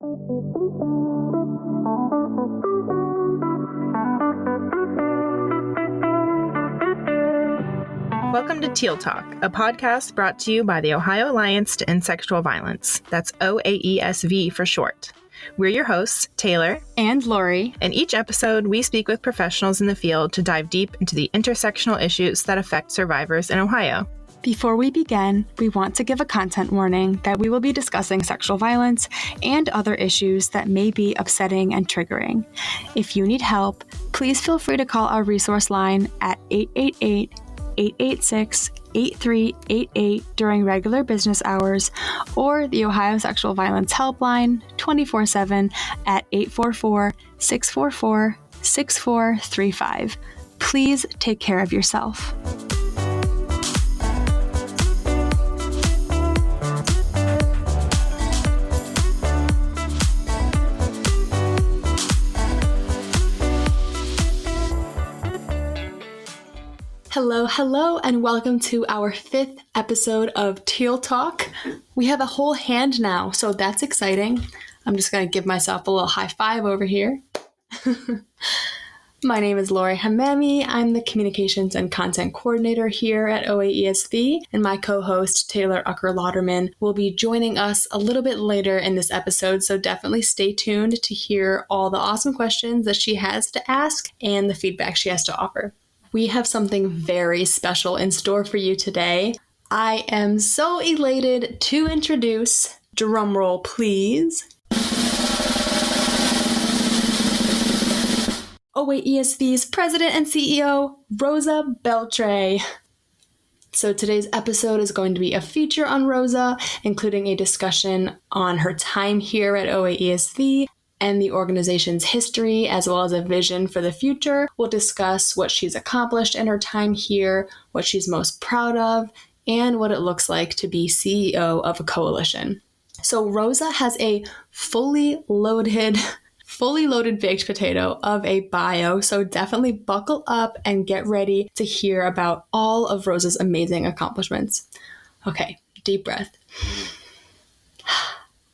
Welcome to Teal Talk, a podcast brought to you by the Ohio Alliance to End Sexual Violence. That's OAESV for short. We're your hosts, Taylor and Lori. In each episode, we speak with professionals in the field to dive deep into the intersectional issues that affect survivors in Ohio. Before we begin, we want to give a content warning that we will be discussing sexual violence and other issues that may be upsetting and triggering. If you need help, please feel free to call our resource line at 888-886-8388 during regular business hours, or the Ohio Sexual Violence Helpline 24/7 at 844-644-6435. Please take care of yourself. Hello, and welcome to our 5th episode of Teal Talk. We have a whole hand now, so that's exciting. I'm just going to give myself a little high five over here. My name is Lori Hamami. I'm the Communications and Content Coordinator here at OAESV, and my co-host, Taylor Ucker-Lauderman, will be joining us a little bit later in this episode, so definitely stay tuned to hear all the awesome questions that she has to ask and the feedback she has to offer. We have something very special in store for you today. I am so elated to introduce, drumroll please, OAESV's President and CEO, Rosa Beltré. So today's episode is going to be a feature on Rosa, including a discussion on her time here at OAESV, and the organization's history, as well as a vision for the future. We'll discuss what she's accomplished in her time here, what she's most proud of, and what it looks like to be CEO of a coalition. So Rosa has a fully loaded baked potato of a bio, so definitely buckle up and get ready to hear about all of Rosa's amazing accomplishments. Okay, deep breath.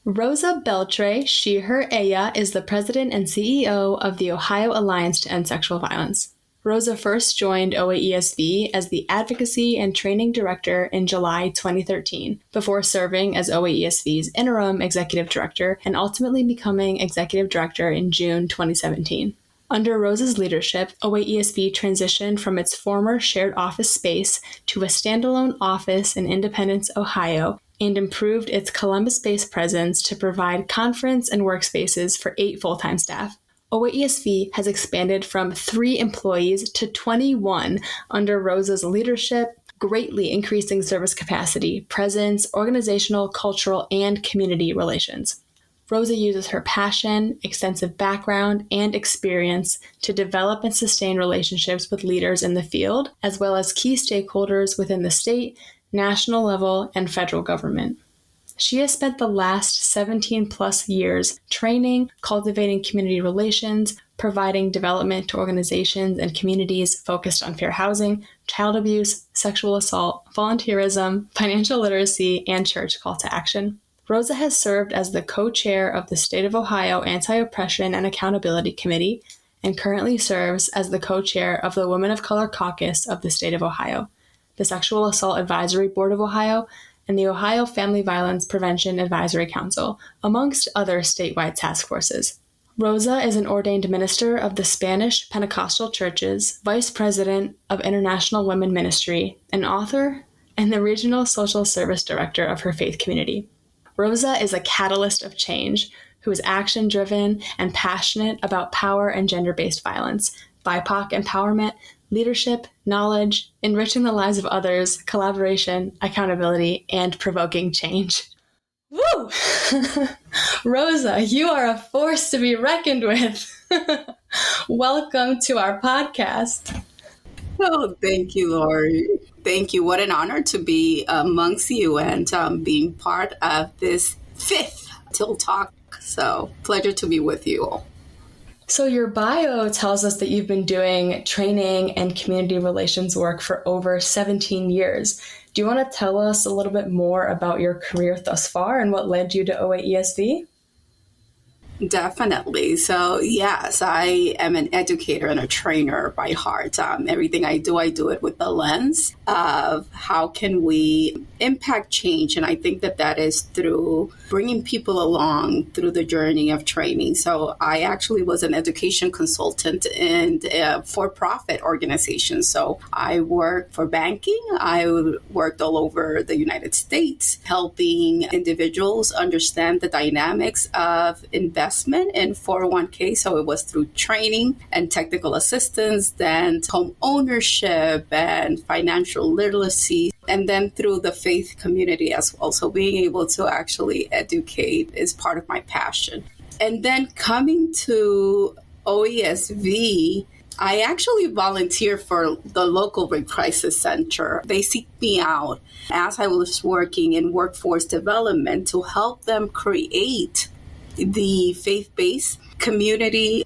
Rosa Beltré, she, her, ella, is the president and CEO of the Ohio Alliance to End Sexual Violence. Rosa first joined OAESV as the Advocacy and Training Director in July 2013, before serving as OAESV's interim executive director and ultimately becoming executive director in June 2017. Under Rosa's leadership, OAESV transitioned from its former shared office space to a standalone office in Independence, Ohio, and improved its Columbus-based presence to provide conference and workspaces for 8 full-time staff. OAESV has expanded from 3 employees to 21 under Rosa's leadership, greatly increasing service capacity, presence, organizational, cultural, and community relations. Rosa uses her passion, extensive background, and experience to develop and sustain relationships with leaders in the field, as well as key stakeholders within the state, national level, and federal government. She has spent the last 17 plus years training, cultivating community relations, providing development to organizations and communities focused on fair housing, child abuse, sexual assault, volunteerism, financial literacy, and church call to action. Rosa has served as the co-chair of the State of Ohio Anti-Oppression and Accountability Committee and currently serves as the co-chair of the Women of Color Caucus of the State of Ohio, the Sexual Assault Advisory Board of Ohio, and the Ohio Family Violence Prevention Advisory Council, amongst other statewide task forces. Rosa is an ordained minister of the Spanish Pentecostal Churches, vice president of International Women Ministry, an author, and the regional social service director of her faith community. Rosa is a catalyst of change who is action-driven and passionate about power and gender-based violence, BIPOC empowerment, leadership, knowledge, enriching the lives of others, collaboration, accountability, and provoking change. Woo! Rosa, you are a force to be reckoned with. Welcome to our podcast. Oh, thank you, Lori. Thank you. What an honor to be amongst you and being part of this 5th Teal Talk. So, pleasure to be with you all. So your bio tells us that you've been doing training and community relations work for over 17 years. Do you want to tell us a little bit more about your career thus far and what led you to OAESV? Definitely. So, yes, I am an educator and a trainer by heart. Everything I do it with the lens of how can we impact change. And I think that is through bringing people along through the journey of training. So I actually was an education consultant in a for-profit organization. So I worked for banking. I worked all over the United States, helping individuals understand the dynamics of investment in 401k. So it was through training and technical assistance, then home ownership and financial literacy, and then through the faith community as well. So being able to actually educate is part of my passion. And then coming to OAESV, I actually volunteer for the local rape crisis center. They seek me out as I was working in workforce development to help them create the faith-based community,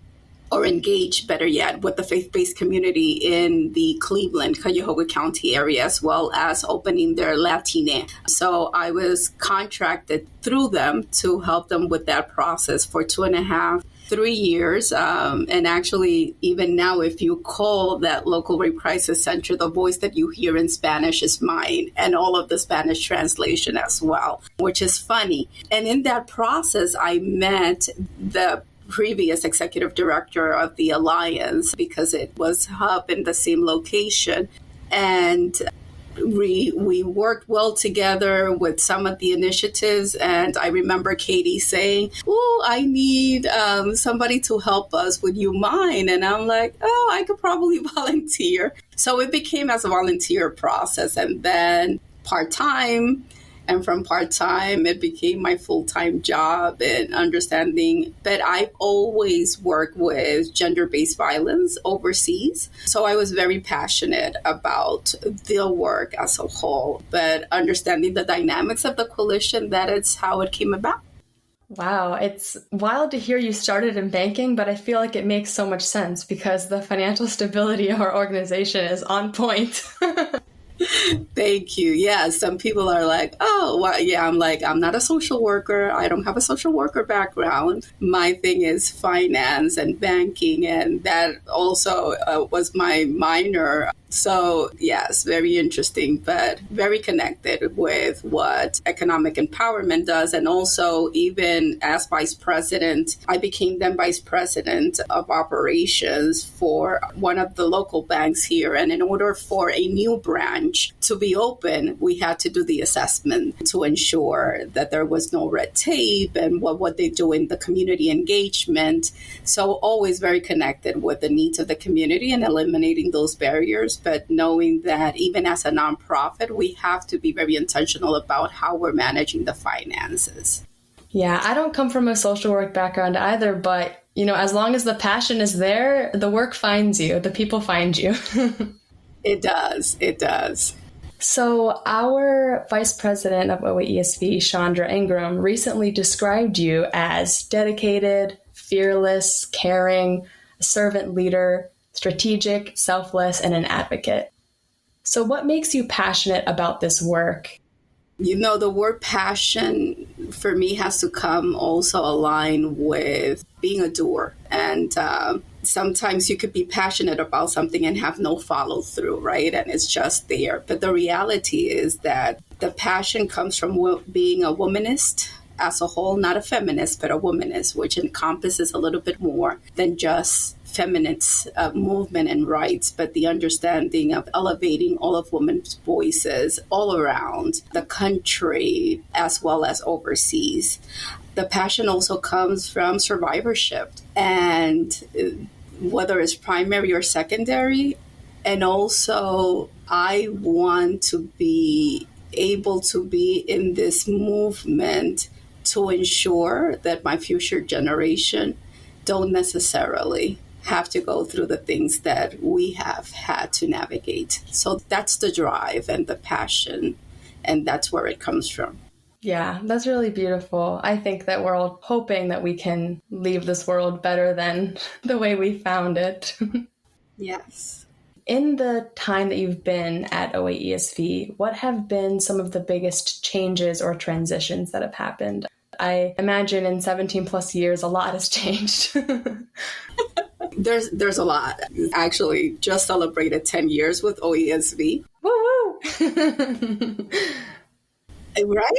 or engage, better yet, with the faith-based community in the Cleveland, Cuyahoga County area, as well as opening their Latina. So I was contracted through them to help them with that process for 2.5, 3 years. And actually, even now, if you call that local rape crisis center, the voice that you hear in Spanish is mine, and all of the Spanish translation as well, which is funny. And in that process, I met the previous executive director of the Alliance because it was hub in the same location. And we worked well together with some of the initiatives. And I remember Katie saying, "Oh, I need somebody to help us. Would you mind?" And I'm like, "Oh, I could probably volunteer." So it became as a volunteer process, and then part-time. And from part-time, it became my full-time job in understanding. But I've always worked with gender-based violence overseas. So I was very passionate about the work as a whole, but understanding the dynamics of the coalition, that is how it came about. Wow, it's wild to hear you started in banking, but I feel like it makes so much sense because the financial stability of our organization is on point. Thank you. Yeah, some people are like, "Oh, well, yeah." I'm like, I'm not a social worker. I don't have a social worker background. My thing is finance and banking, and that also was my minor. So yes, very interesting, but very connected with what economic empowerment does. And also, even as vice president, I became then vice president of operations for one of the local banks here. And in order for a new branch to be open, we had to do the assessment to ensure that there was no red tape and what would they do in the community engagement. So always very connected with the needs of the community and eliminating those barriers. But knowing that even as a nonprofit, we have to be very intentional about how we're managing the finances. Yeah, I don't come from a social work background either, but as long as the passion is there, the work finds you, the people find you. It does. It does. So our Vice President of OAESV, Chandra Ingram, recently described you as dedicated, fearless, caring, a servant leader, strategic, selfless, and an advocate. So what makes you passionate about this work? The word passion for me has to come also aligned with being a doer. And sometimes you could be passionate about something and have no follow through, right? And it's just there. But the reality is that the passion comes from being a womanist as a whole, not a feminist, but a womanist, which encompasses a little bit more than just feminist movement and rights, but the understanding of elevating all of women's voices all around the country as well as overseas. The passion also comes from survivorship, and whether it's primary or secondary. And also, I want to be able to be in this movement to ensure that my future generation don't necessarily have to go through the things that we have had to navigate. So that's the drive and the passion, and that's where it comes from. Yeah, that's really beautiful. I think that we're all hoping that we can leave this world better than the way we found it. Yes. In the time that you've been at OAESV, what have been some of the biggest changes or transitions that have happened? I imagine in 17 plus years, a lot has changed. There's a lot. Actually, just celebrated 10 years with OAESV. Woo woo! Right?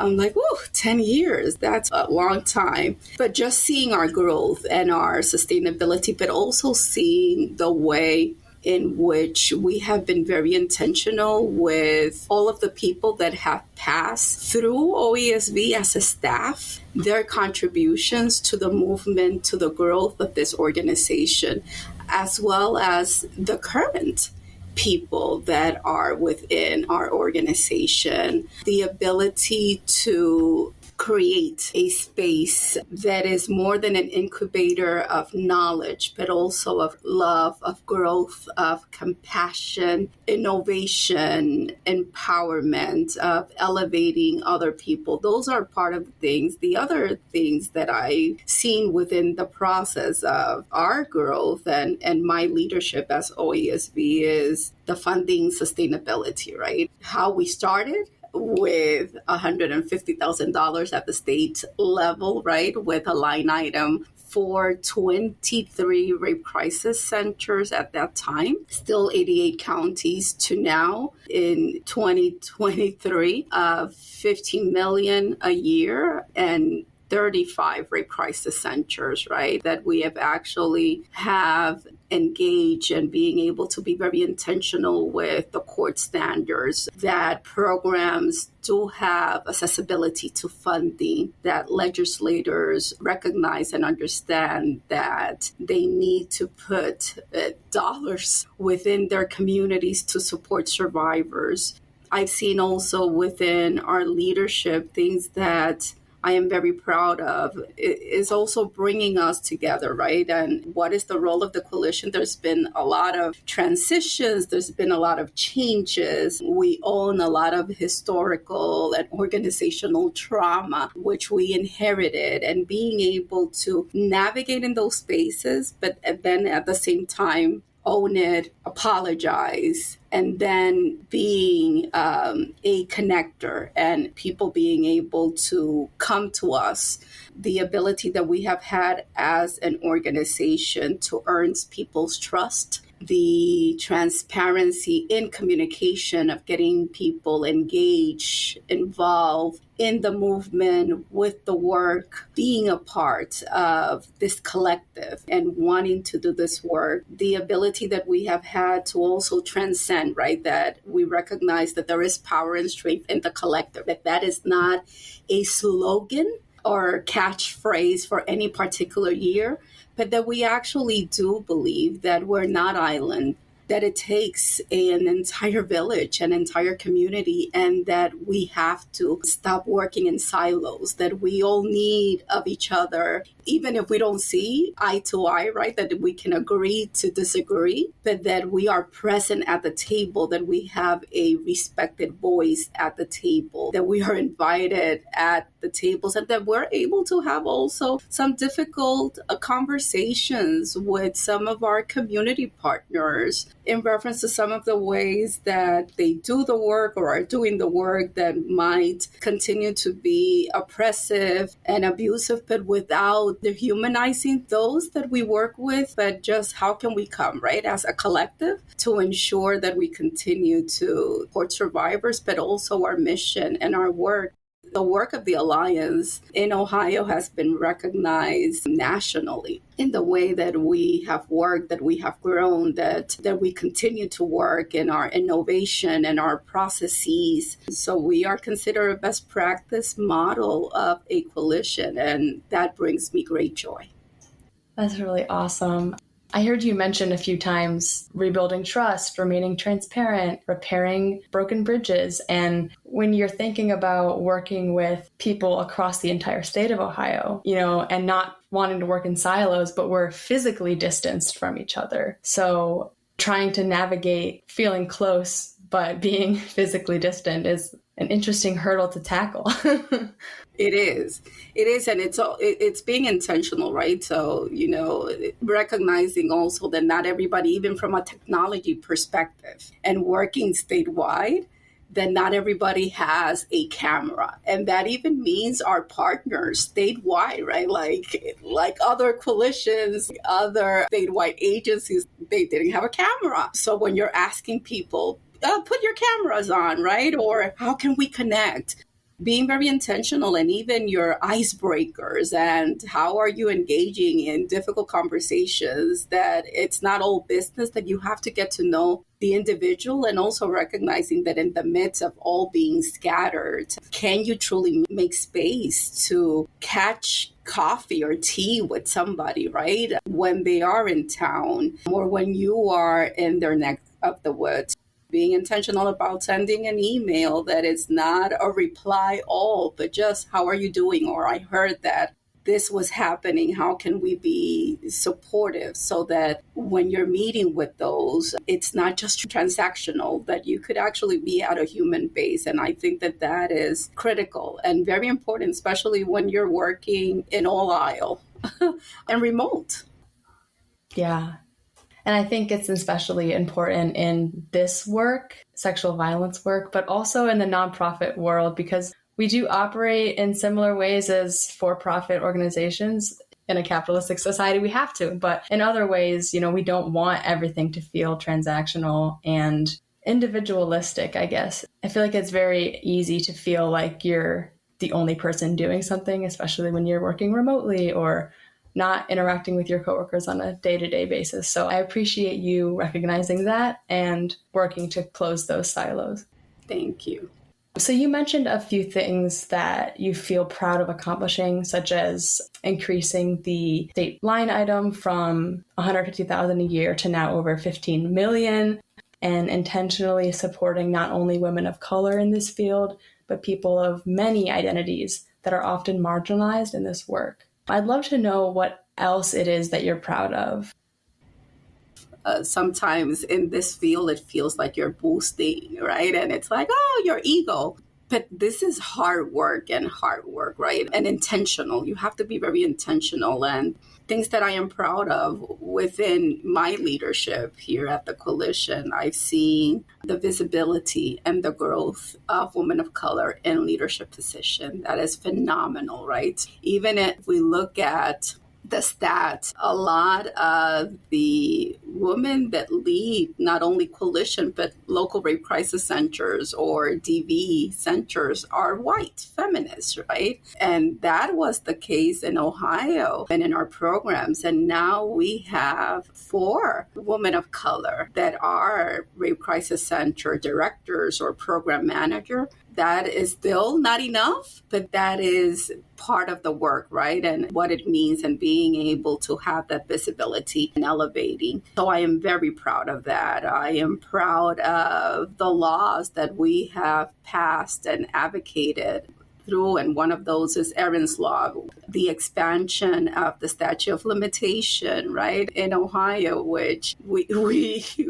I'm like, whoa, 10 years. That's a long time. But just seeing our growth and our sustainability, but also seeing the way in which we have been very intentional with all of the people that have passed through OAESV as a staff, their contributions to the movement, to the growth of this organization, as well as the current people that are within our organization, the ability to create a space that is more than an incubator of knowledge, but also of love, of growth, of compassion, innovation, empowerment, of elevating other people. Those are part of the things. The other things that I've seen within the process of our growth and my leadership as OAESV is the funding sustainability, right? How we started with $150,000 at the state level, right? With a line item for 23 rape crisis centers at that time, still 88 counties to now in 2023, 15 million a year and 35 rape crisis centers, right? That we have actually have engaged and being able to be very intentional with the court standards, that programs do have accessibility to funding, that legislators recognize and understand that they need to put dollars within their communities to support survivors. I've seen also within our leadership things that I am very proud of. It is also bringing us together, right? And what is the role of the coalition? There's been a lot of transitions. There's been a lot of changes. We own a lot of historical and organizational trauma, which we inherited, and being able to navigate in those spaces, but then at the same time, own it, apologize, and then being a connector and people being able to come to us. The ability that we have had as an organization to earn people's trust, the transparency in communication of getting people engaged, involved in the movement, with the work, being a part of this collective and wanting to do this work, the ability that we have had to also transcend, right? That we recognize that there is power and strength in the collective, that is not a slogan or catchphrase for any particular year, but that we actually do believe that we're not island, that it takes an entire village, an entire community, and that we have to stop working in silos, that we all need of each other, even if we don't see eye to eye, right? That we can agree to disagree, but that we are present at the table, that we have a respected voice at the table, that we are invited at the tables, and that we're able to have also some difficult conversations with some of our community partners in reference to some of the ways that they do the work or are doing the work that might continue to be oppressive and abusive, but without dehumanizing those that we work with, but just how can we come, right, as a collective to ensure that we continue to support survivors, but also our mission and our work. The work of the Alliance in Ohio has been recognized nationally in the way that we have worked, that we have grown, that we continue to work in our innovation and our processes. So we are considered a best practice model of a coalition, and that brings me great joy. That's really awesome. I heard you mention a few times rebuilding trust, remaining transparent, repairing broken bridges. And when you're thinking about working with people across the entire state of Ohio, and not wanting to work in silos, but we're physically distanced from each other. So trying to navigate feeling close, but being physically distant is an interesting hurdle to tackle. It is, and it's being intentional, right? So, recognizing also that not everybody, even from a technology perspective and working statewide, then not everybody has a camera. And that even means our partners statewide, right? Like other coalitions, other statewide agencies, they didn't have a camera. So when you're asking people, put your cameras on, right? Or how can we connect? Being very intentional, and even your icebreakers, and how are you engaging in difficult conversations, that it's not all business, that you have to get to know the individual, and also recognizing that in the midst of all being scattered, can you truly make space to catch coffee or tea with somebody, right? When they are in town, or when you are in their neck of the woods. Being intentional about sending an email that is not a reply all, but just how are you doing? Or I heard that this was happening. How can we be supportive so that when you're meeting with those, it's not just transactional, that you could actually be at a human base. And I think that that is critical and very important, especially when you're working in all aisle and remote. Yeah. And I think it's especially important in this work, sexual violence work, but also in the nonprofit world, because we do operate in similar ways as for-profit organizations. In a capitalistic society, we have to. But in other ways, we don't want everything to feel transactional and individualistic, I guess. I feel like it's very easy to feel like you're the only person doing something, especially when you're working remotely or not interacting with your coworkers on a day-to-day basis. So I appreciate you recognizing that and working to close those silos. Thank you. So you mentioned a few things that you feel proud of accomplishing, such as increasing the state line item from $150,000 a year to now over $15 million, and intentionally supporting not only women of color in this field, but people of many identities that are often marginalized in this work. I'd love to know what else it is that you're proud of. Sometimes in this field, it feels like you're boosting, right? And it's like, oh, your ego. But this is hard work, right? And intentional. You have to be very intentional. And things that I am proud of within my leadership here at the coalition, I've seen the visibility and the growth of women of color in leadership position. That is phenomenal, right? Even if we look at the stats, a lot of the women that lead not only coalition, but local rape crisis centers or DV centers are white feminists, right? And that was the case in Ohio and in our programs. And now we have 4 women of color that are rape crisis center directors or program manager. That is still not enough, but that is part of the work, right? And what it means, and being able to have that visibility and elevating. So I am very proud of that. I am proud of the laws that we have passed and advocated through, and one of those is Erin's Law, the expansion of the statute of limitation, right, in Ohio, which we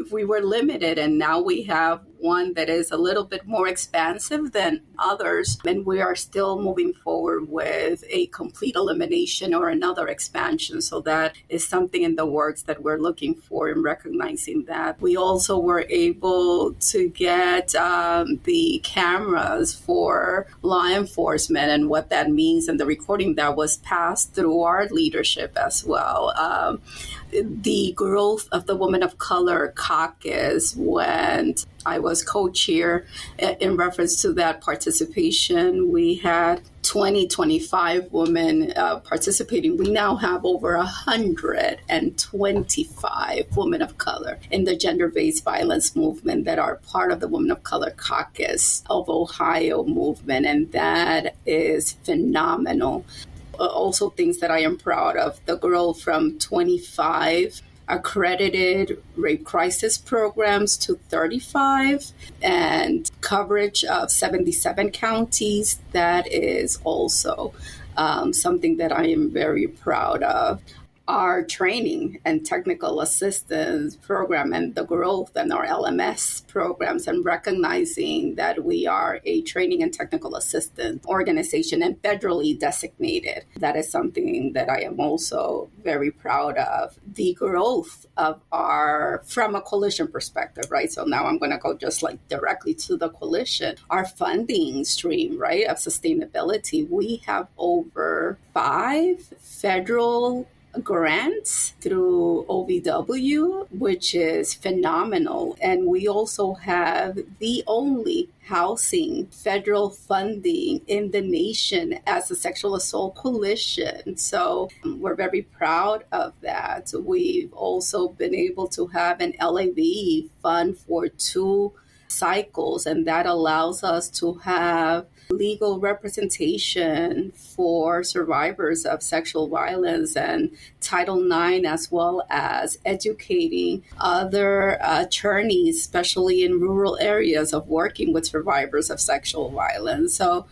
were limited, and now we have one that is a little bit more expansive than others, and we are still moving forward with a complete elimination or another expansion. So that is something in the works that we're looking for, and recognizing that. We also were able to get the cameras for law enforcement, and what that means, and the recording that was passed through our leadership as well. The growth of the Women of Color Caucus, when I was co-chair, in reference to that participation, we had 25 women participating. We now have over 125 women of color in the gender-based violence movement that are part of the Women of Color Caucus of Ohio movement, and that is phenomenal. Also things that I am proud of, the growth from 25 accredited rape crisis programs to 35, and coverage of 77 counties. That is also something that I am very proud of. our training and technical assistance program and the growth in our LMS programs, and recognizing that we are a training and technical assistance organization and federally designated. That is something that I am also very proud of. The growth of from a coalition perspective, right? So now I'm going to go just like directly to the coalition. Our funding stream, right, of sustainability, we have over 5 federal grants through OVW, which is phenomenal. And we also have the only housing federal funding in the nation as a sexual assault coalition. So we're very proud of that. We've also been able to have an LAV fund for 2 cycles, and that allows us to have legal representation for survivors of sexual violence and Title IX, as well as educating other attorneys, especially in rural areas, of working with survivors of sexual violence. So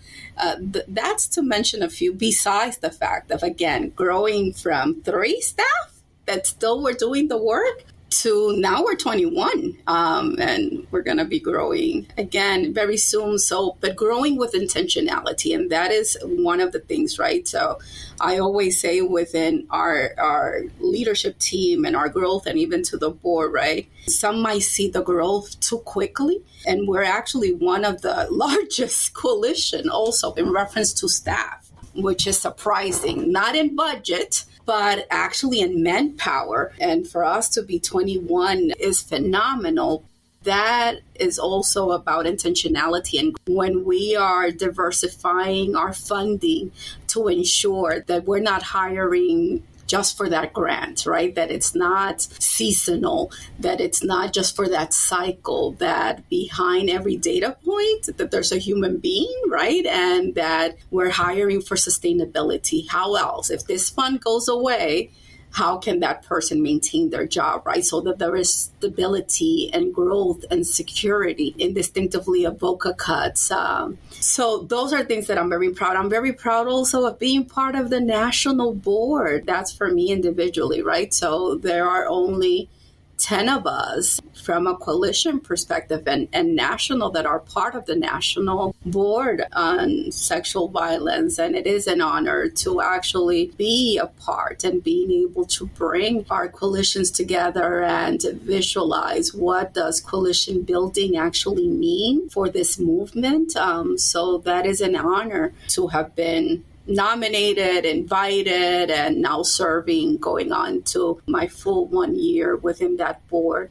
that's to mention a few, besides the fact of, again, growing from 3 staff that still were doing the work to now we're 21, and we're going to be growing again very soon. So, but growing with intentionality, and that is one of the things, right? So I always say within our leadership team and our growth, and even to the board, right? Some might see the growth too quickly, and we're actually one of the largest coalition also in reference to staff, which is surprising, not in budget, but actually in manpower. And for us to be 21 is phenomenal. That is also about intentionality. And when we are diversifying our funding to ensure that we're not hiring just for that grant, right? That it's not seasonal, that it's not just for that cycle, that behind every data point, that there's a human being, right? And that we're hiring for sustainability. How else? If this fund goes away, how can that person maintain their job, right? So that there is stability and growth and security in distinctively Avoca cuts. So those are things that I'm very proud. I'm very proud also of being part of the national board. That's for me individually, right? So there are only 10 of us from a coalition perspective and national that are part of the national board on sexual violence. And it is an honor to actually be a part and being able to bring our coalitions together and visualize what does coalition building actually mean for this movement. So that is an honor to have been nominated, invited, and now serving, going on to my full 1 year within that board.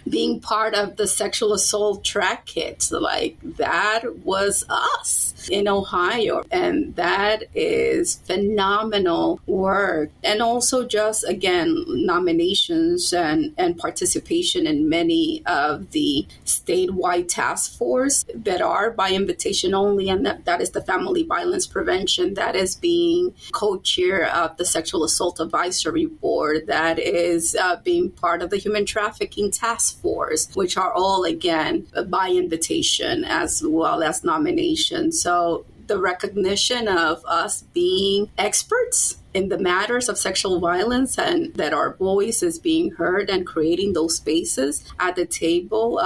Being part of the sexual assault track kit, like that was us in Ohio. And that is phenomenal work. And also just, again, nominations and participation in many of the statewide task force that are by invitation only. And that is the Family Violence Prevention. That is being co-chair of the Sexual Assault Advisory Board. That is being part of the Human Trafficking Task Force, which are all, again, by invitation as well as nomination. So the recognition of us being experts in the matters of sexual violence and that our voice is being heard and creating those spaces at the table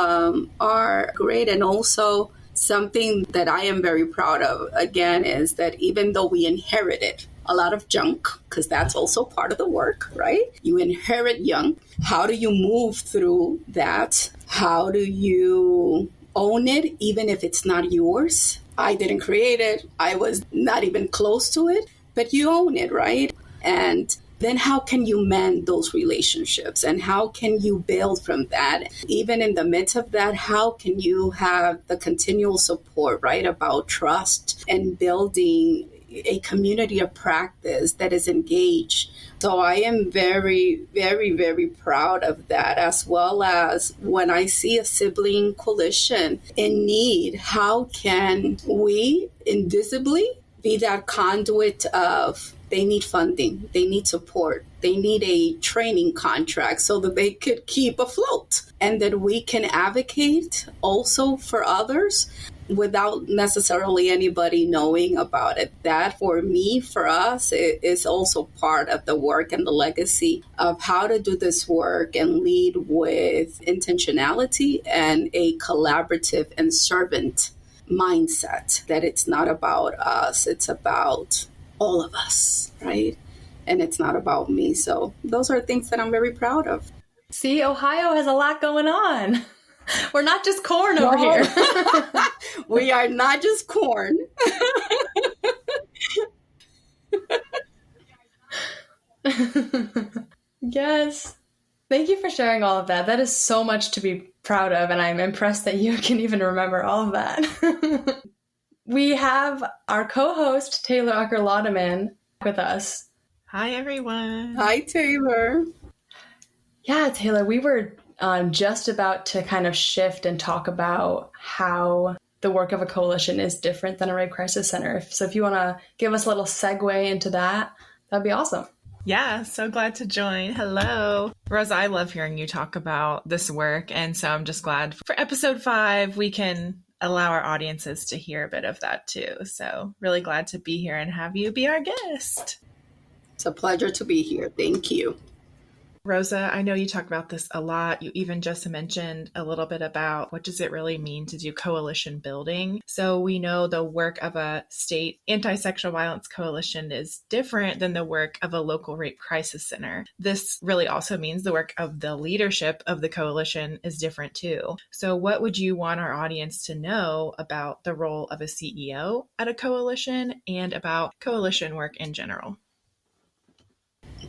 are great. And also something that I am very proud of, again, is that even though we inherited a lot of junk, because that's also part of the work, right? You inherit junk. How do you move through that? How do you own it, even if it's not yours? I didn't create it. I was not even close to it, but you own it, right? And then how can you mend those relationships and how can you build from that? Even in the midst of that, how can you have the continual support, right, about trust and building a community of practice that is engaged? So I am very, very, very proud of that, as well as when I see a sibling coalition in need, how can we invisibly be that conduit of they need funding, they need support, they need a training contract so that they could keep afloat, and that we can advocate also for others without necessarily anybody knowing about it. That for me, for us, it is also part of the work and the legacy of how to do this work and lead with intentionality and a collaborative and servant mindset, that it's not about us, it's about all of us, right? And it's not about me. So those are things that I'm very proud of. See, Ohio has a lot going on. We're not just corn over here. We are not just corn. Yes. Thank you for sharing all of that. That is so much to be proud of, and I'm impressed that you can even remember all of that. We have our co-host, Taylor Ucker-Laudeman, with us. Hi, everyone. Hi, Taylor. Yeah, Taylor, we were just about to kind of shift and talk about how the work of a coalition is different than a rape crisis center. So if you want to give us a little segue into that, that'd be awesome. Yeah, so glad to join. Hello. Rosa, I love hearing you talk about this work. And so I'm just glad for episode 5, we can allow our audiences to hear a bit of that too. So really glad to be here and have you be our guest. It's a pleasure to be here. Thank you. Rosa, I know you talk about this a lot. You even just mentioned a little bit about what does it really mean to do coalition building. So we know the work of a state anti-sexual violence coalition is different than the work of a local rape crisis center. This really also means the work of the leadership of the coalition is different too. So what would you want our audience to know about the role of a CEO at a coalition and about coalition work in general?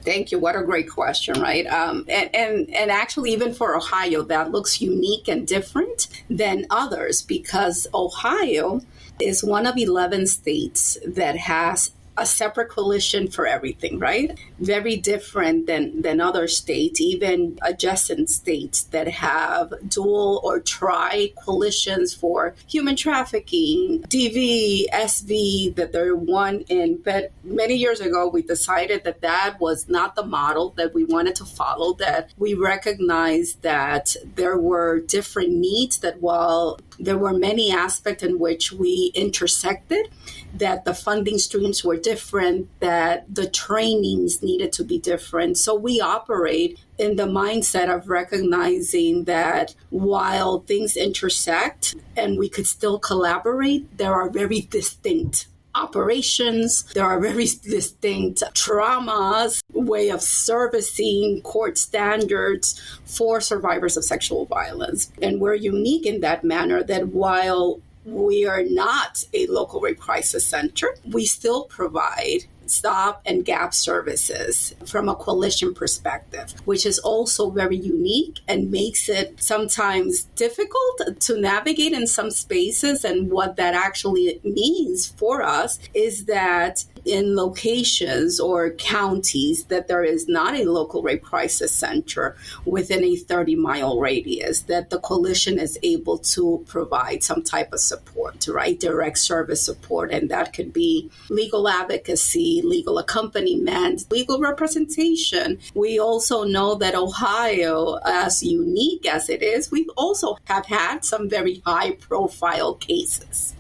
Thank you. What a great question, right? And actually, even for Ohio, that looks unique and different than others because Ohio is one of 11 states that has a separate coalition for everything, right? Very different than other states, even adjacent states that have dual or tri coalitions for human trafficking, DV, SV, that they're one in. But many years ago, we decided that that was not the model that we wanted to follow, that we recognized that there were different needs, that while there were many aspects in which we intersected, that the funding streams were different, that the trainings needed to be different. So we operate in the mindset of recognizing that while things intersect and we could still collaborate, there are very distinct operations, there are very distinct traumas, way of servicing, court standards for survivors of sexual violence. And we're unique in that manner that while we are not a local rape crisis center, we still provide stop and gap services from a coalition perspective, which is also very unique and makes it sometimes difficult to navigate in some spaces. And what that actually means for us is that in locations or counties that there is not a local rape crisis center within a 30-mile radius, that the coalition is able to provide some type of support, right? Direct service support. And that could be legal advocacy, legal accompaniment, legal representation. We also know that Ohio, as unique as it is, we also have had some very high-profile cases.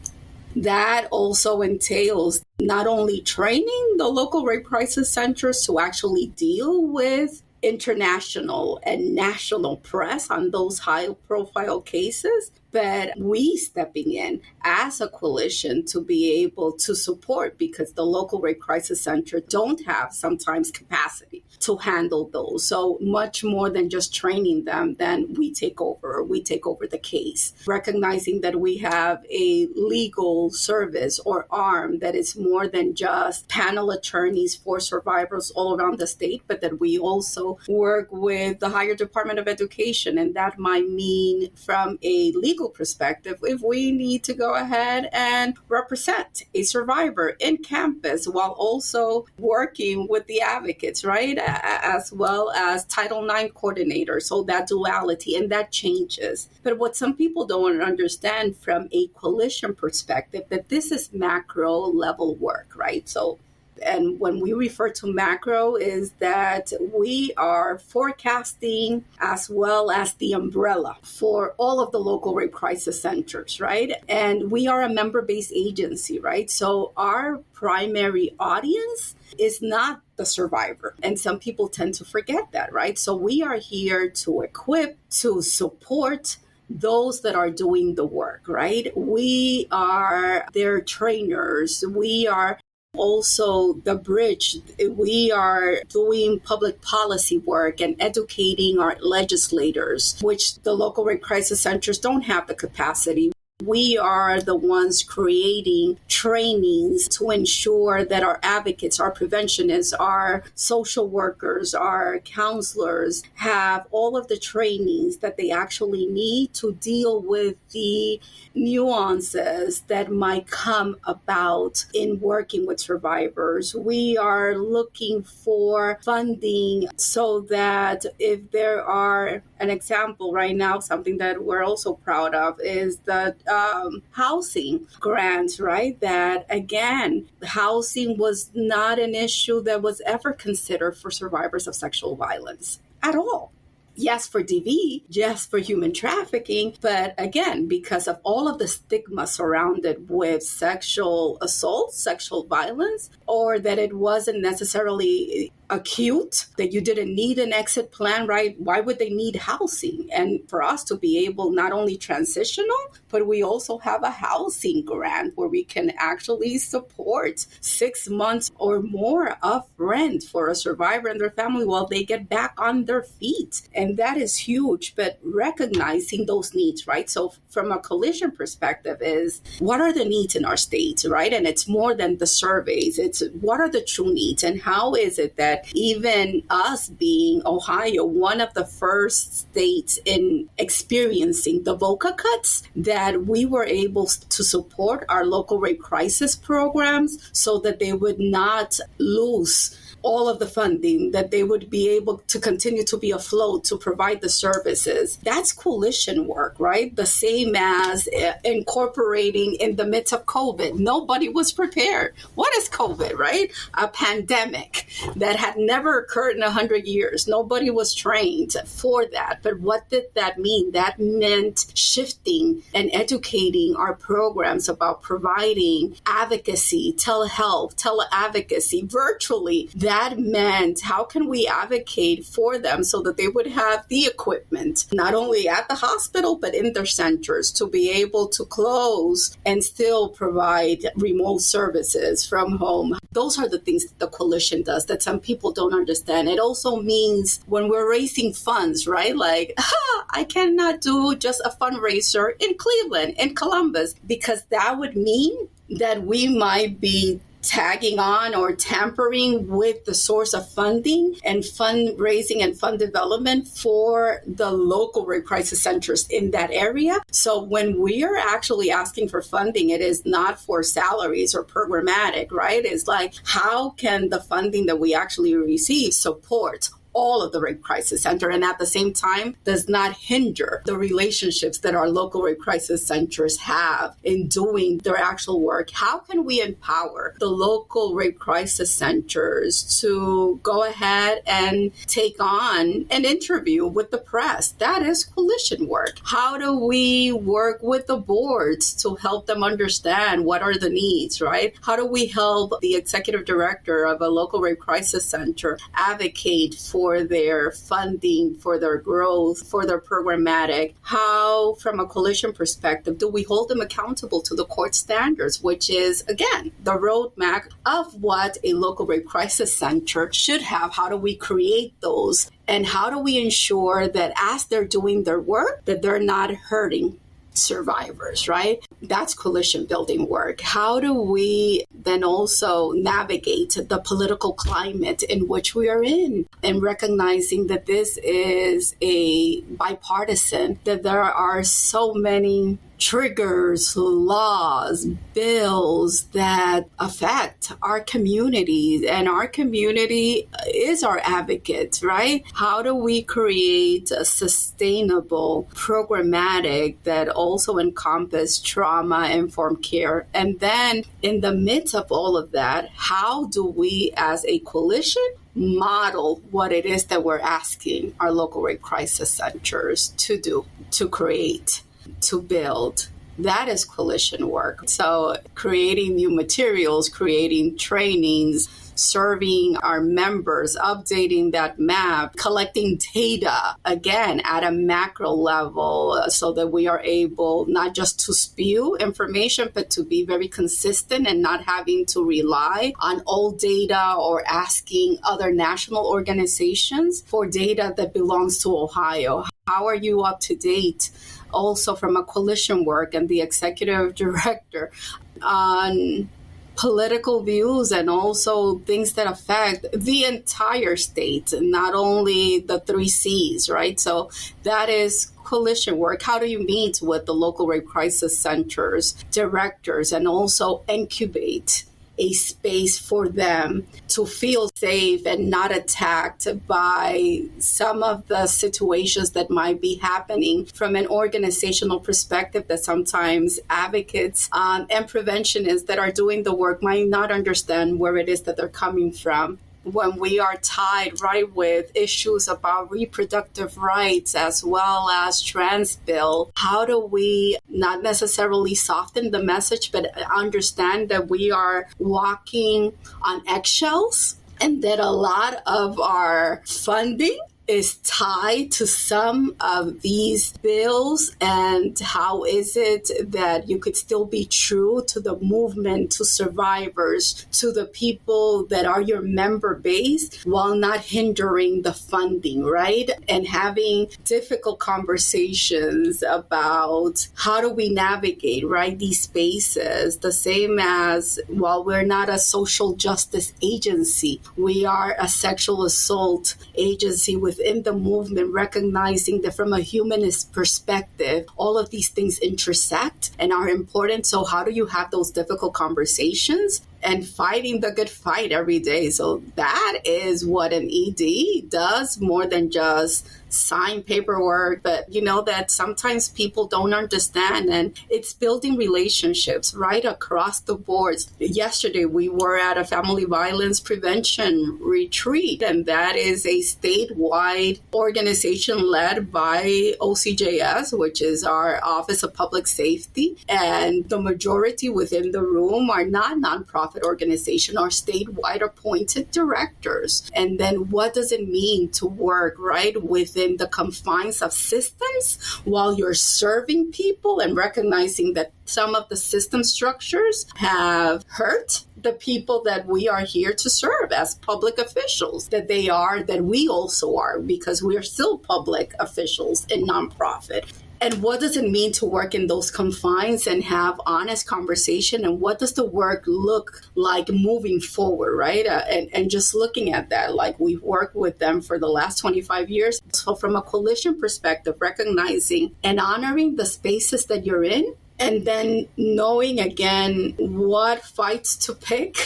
That also entails not only training the local rape crisis centers to actually deal with international and national press on those high-profile cases, but we stepping in as a coalition to be able to support, because the local rape crisis center don't have sometimes capacity to handle those. So much more than just training them, then we take over the case, recognizing that we have a legal service or arm that is more than just panel attorneys for survivors all around the state, but that we also work with the higher Department of Education. And that might mean from a legal perspective, if we need to go ahead and represent a survivor in campus while also working with the advocates, right? As well as Title IX coordinators. So that duality, and that changes. But what some people don't understand from a coalition perspective, that this is macro level work, right? So And when we refer to macro, is that we are forecasting as well as the umbrella for all of the local rape crisis centers, right? And we are a member-based agency, right? So our primary audience is not the survivor. And some people tend to forget that, right? So we are here to equip, to support those that are doing the work, right? We are their trainers. We are also the bridge. We are doing public policy work and educating our legislators, which the local rape crisis centers don't have the capacity. We are the ones creating trainings to ensure that our advocates, our preventionists, our social workers, our counselors have all of the trainings that they actually need to deal with the nuances that might come about in working with survivors. We are looking for funding so that if there are, an example right now, something that we're also proud of is the housing grants, right? That again, housing was not an issue that was ever considered for survivors of sexual violence at all. Yes, for DV, yes, for human trafficking. But again, because of all of the stigma surrounded with sexual assault, sexual violence, or that it wasn't necessarily acute, that you didn't need an exit plan, right? Why would they need housing? And for us to be able, not only transitional, but we also have a housing grant where we can actually support 6 months or more of rent for a survivor and their family while they get back on their feet. And that is huge, but recognizing those needs, right? So from a coalition perspective is, what are the needs in our states, right? And it's more than the surveys. It's what are the true needs and how is it that even us being Ohio, one of the first states in experiencing the VOCA cuts, that we were able to support our local rape crisis programs so that they would not lose all of the funding, that they would be able to continue to be afloat to provide the services. That's coalition work, right? The same as incorporating in the midst of COVID. Nobody was prepared. What is COVID, right? A pandemic that had never occurred in 100 years. Nobody was trained for that. But what did that mean? That meant shifting and educating our programs about providing advocacy, telehealth, teleadvocacy virtually. That meant, how can we advocate for them so that they would have the equipment, not only at the hospital, but in their centers to be able to close and still provide remote services from home. Those are the things that the coalition does that some people don't understand. It also means when we're raising funds, right? Like, I cannot do just a fundraiser in Cleveland, in Columbus, because that would mean that we might be tagging on or tampering with the source of funding and fundraising and fund development for the local rape crisis centers in that area. So when we are actually asking for funding, it is not for salaries or programmatic, right? It's like, how can the funding that we actually receive support all of the rape crisis center, and at the same time does not hinder the relationships that our local rape crisis centers have in doing their actual work? How can we empower the local rape crisis centers to go ahead and take on an interview with the press? That is coalition work. How do we work with the boards to help them understand what are the needs, right? How do we help the executive director of a local rape crisis center advocate for their funding, for their growth, for their programmatic? How, from a coalition perspective, do we hold them accountable to the court standards, which is, again, the roadmap of what a local rape crisis center should have? How do we create those? And how do we ensure that as they're doing their work, that they're not hurting survivors, right? That's coalition building work. How do we then also navigate the political climate in which we are in, and recognizing that this is a bipartisan, that there are so many triggers, laws, bills that affect our communities, and our community is our advocates, right? How do we create a sustainable programmatic that also encompass trauma-informed care? And then in the midst of all of that, how do we as a coalition model what it is that we're asking our local rape crisis centers to do, to create, to build? That is coalition work. So creating new materials, creating trainings, serving our members, updating that map, collecting data, again, at a macro level so that we are able not just to spew information, but to be very consistent and not having to rely on old data or asking other national organizations for data that belongs to Ohio. How are you up to date? Also from a coalition work and the executive director on political views and also things that affect the entire state, not only the 3 C's, right? So that is coalition work. How do you meet with the local rape crisis centers, directors, and also incubate a space for them to feel safe and not attacked by some of the situations that might be happening from an organizational perspective that sometimes advocates and preventionists that are doing the work might not understand where it is that they're coming from. When we are tied right with issues about reproductive rights as well as trans bill, how do we not necessarily soften the message, but understand that we are walking on eggshells and that a lot of our funding is tied to some of these bills? And how is it that you could still be true to the movement, to survivors, to the people that are your member base while not hindering the funding, right? And having difficult conversations about how do we navigate, right, these spaces. The same as, while we're not a social justice agency, we are a sexual assault agency within the movement, recognizing that from a humanist perspective, all of these things intersect and are important. So how do you have those difficult conversations and fighting the good fight every day? So that is what an ED does, more than just sign paperwork. But you know that sometimes people don't understand, and it's building relationships right across the board. Yesterday, we were at a family violence prevention retreat, and that is a statewide organization led by OCJS, which is our Office of Public Safety. And the majority within the room are not nonprofit organizations, are statewide appointed directors. And then what does it mean to work right within the confines of systems while you're serving people and recognizing that some of the system structures have hurt the people that we are here to serve as public officials, that they are, that we also are, because we are still public officials in nonprofit. And what does it mean to work in those confines and have honest conversation? And what does the work look like moving forward, right? And just looking at that, like we've worked with them for the last 25 years. So from a coalition perspective, recognizing and honoring the spaces that you're in, and then knowing again what fights to pick,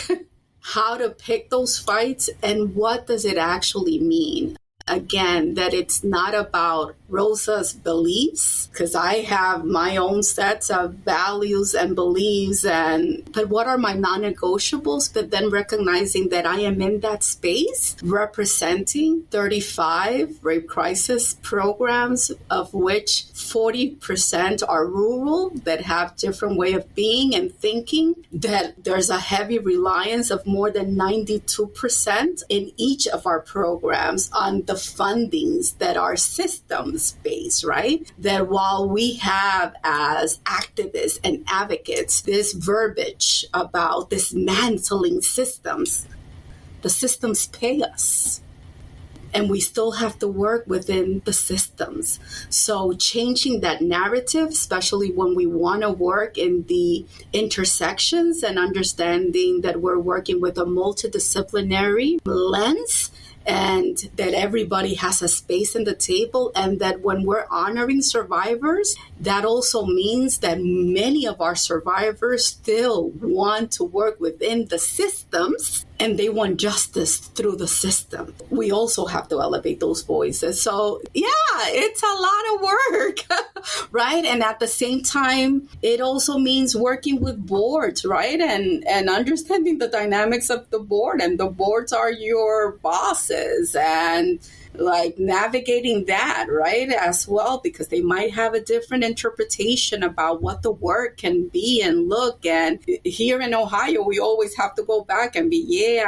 how to pick those fights, and what does it actually mean? Again, that it's not about Rosa's beliefs, because I have my own sets of values and beliefs, but what are my non-negotiables? But then recognizing that I am in that space representing 35 rape crisis programs, of which 40% are rural, that have different way of being and thinking, that there's a heavy reliance of more than 92% in each of our programs on the fundings that are systems-based, right? That while we have as activists and advocates this verbiage about dismantling systems, the systems pay us. And we still have to work within the systems. So changing that narrative, especially when we want to work in the intersections and understanding that we're working with a multidisciplinary lens, and that everybody has a space in the table, and that when we're honoring survivors, that also means that many of our survivors still want to work within the systems and they want justice through the system. We also have to elevate those voices. So yeah, it's a lot of work, right? And at the same time, it also means working with boards, right? And understanding the dynamics of the board, and the boards are your bosses, and like navigating that, right, as well, because they might have a different interpretation about what the work can be and look. And here in Ohio, we always have to go back and be,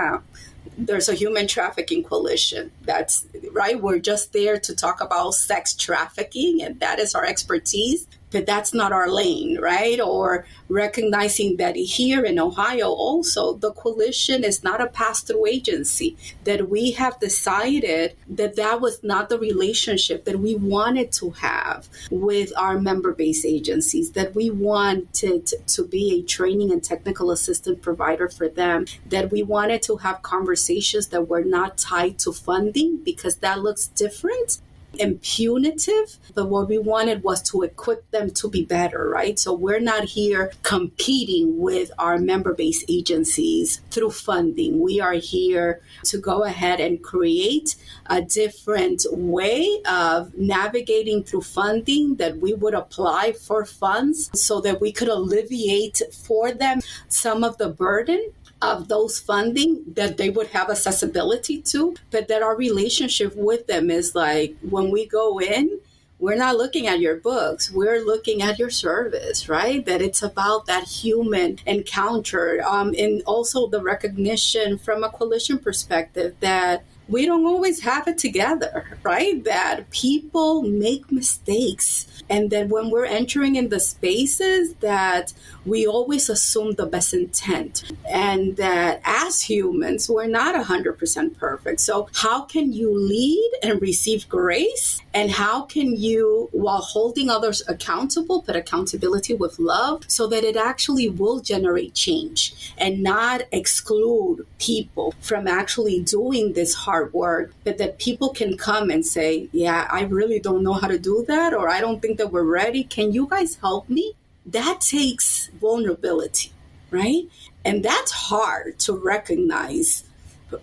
there's a human trafficking coalition. That's right. We're just there to talk about sex trafficking, and that is our expertise. But that's not our lane, right? Or recognizing that here in Ohio also, the coalition is not a pass-through agency, that we have decided that that was not the relationship that we wanted to have with our member-based agencies, that we wanted to be a training and technical assistant provider for them, that we wanted to have conversations that were not tied to funding, because that looks different and punitive, but what we wanted was to equip them to be better, right? So we're not here competing with our member-based agencies through funding. We are here to go ahead and create a different way of navigating through funding, that we would apply for funds so that we could alleviate for them some of the burden of those funding that they would have accessibility to, but that our relationship with them is like, when we go in, we're not looking at your books, we're looking at your service, right? That it's about that human encounter, and also the recognition from a coalition perspective that we don't always have it together, right? That people make mistakes, and that when we're entering in the spaces, that we always assume the best intent, and that as humans, we're not 100% perfect. So how can you lead and receive grace? And how can you, while holding others accountable, put accountability with love so that it actually will generate change and not exclude people from actually doing this hard work, but that people can come and say, yeah, I really don't know how to do that, or I don't think that we're ready. Can you guys help me? That takes vulnerability, right? And that's hard to recognize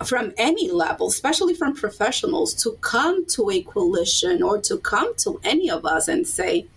from any level, especially from professionals, to come to a coalition or to come to any of us and say,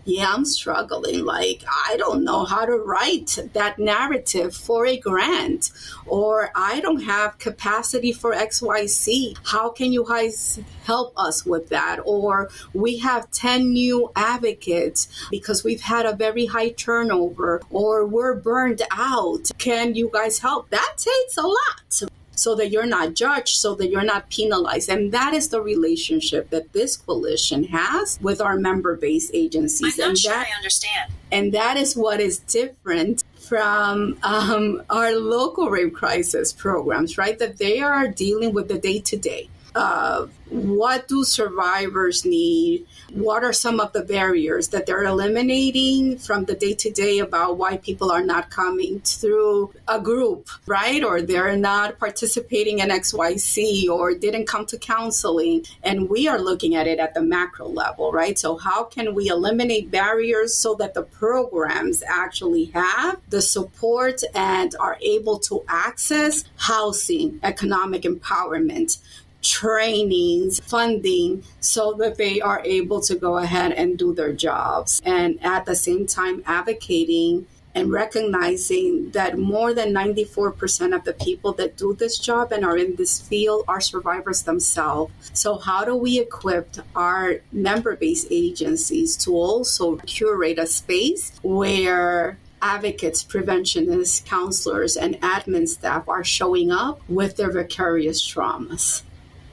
yeah, I'm struggling. Like, I don't know how to write that narrative for a grant, or I don't have capacity for XYZ. How can you guys help us with that? Or we have 10 new advocates because we've had a very high turnover, or we're burned out. Can you guys help? That takes a lot. So that you're not judged, so that you're not penalized. And that is the relationship that this coalition has with our member-based agencies. I'm not sure I understand. And that is what is different from our local rape crisis programs, right? That they are dealing with the day-to-day of what do survivors need? What are some of the barriers that they're eliminating from the day-to-day about why people are not coming through a group, right? Or they're not participating in XYZ, or didn't come to counseling. And we are looking at it at the macro level, right? So how can we eliminate barriers so that the programs actually have the support and are able to access housing, economic empowerment, trainings, funding, so that they are able to go ahead and do their jobs. And at the same time, advocating and recognizing that more than 94% of the people that do this job and are in this field are survivors themselves. So how do we equip our member-based agencies to also curate a space where advocates, preventionists, counselors, and admin staff are showing up with their vicarious traumas?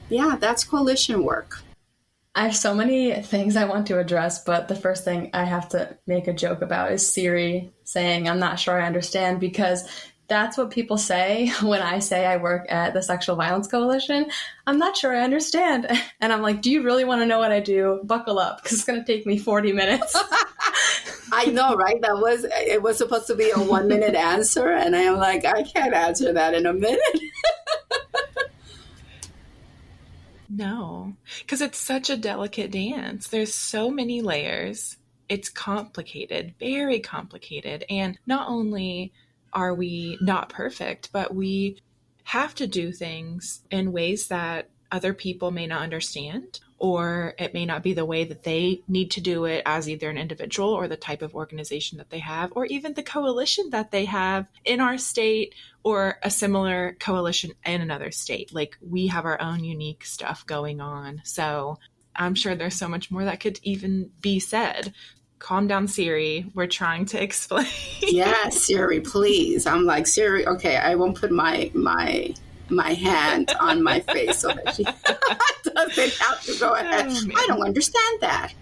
Yeah, that's coalition work. I have so many things I want to address, but the first thing I have to make a joke about is Siri saying, I'm not sure I understand, because that's what people say when I say I work at the Sexual Violence Coalition. I'm not sure I understand. And I'm like, do you really want to know what I do? Buckle up, because it's going to take me 40 minutes. I know, right? It was supposed to be a 1-minute answer. And I am like, I can't answer that in a minute. No, because it's such a delicate dance. There's so many layers. It's complicated, very complicated. And not only are we not perfect, but we have to do things in ways that other people may not understand, or it may not be the way that they need to do it as either an individual or the type of organization that they have, or even the coalition that they have in our state or a similar coalition in another state. Like, we have our own unique stuff going on. So I'm sure there's so much more that could even be said. Calm down, Siri. We're trying to explain. Yes, Siri, please. I'm like, Siri, okay, I won't put my hand on my face so that she doesn't have to go ahead. I don't understand that.